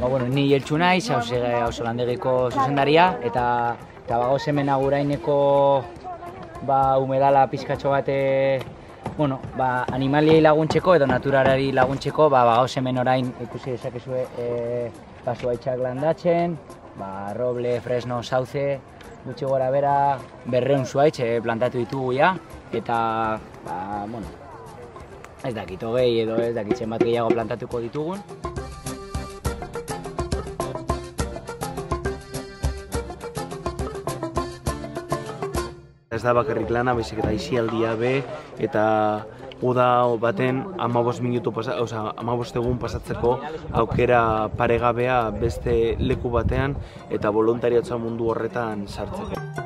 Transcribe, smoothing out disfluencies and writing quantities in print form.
Ni Jeltsu naiz, auzolandegiko zuzendaria, eta bagoz hemen aguraineko humedala pizkatxo bat animaliei laguntzeko edo naturalari laguntzeko, bagoz hemen orain ikusi dezakezue zuhaitzak landatzen, roble, fresno, sauze, gutxi gora bera 200 zuhaitz plantatu ditugu ja, eta ez dakit hogei edo ez dakit zenbat gehiago plantatuko ditugun. Ez da bakarrik lana, baizik eta aisialdia be, eta uda baten 15 egun pasatzeko aukera paregabea beste leku batean eta boluntariatza mundu horretan sartzeko.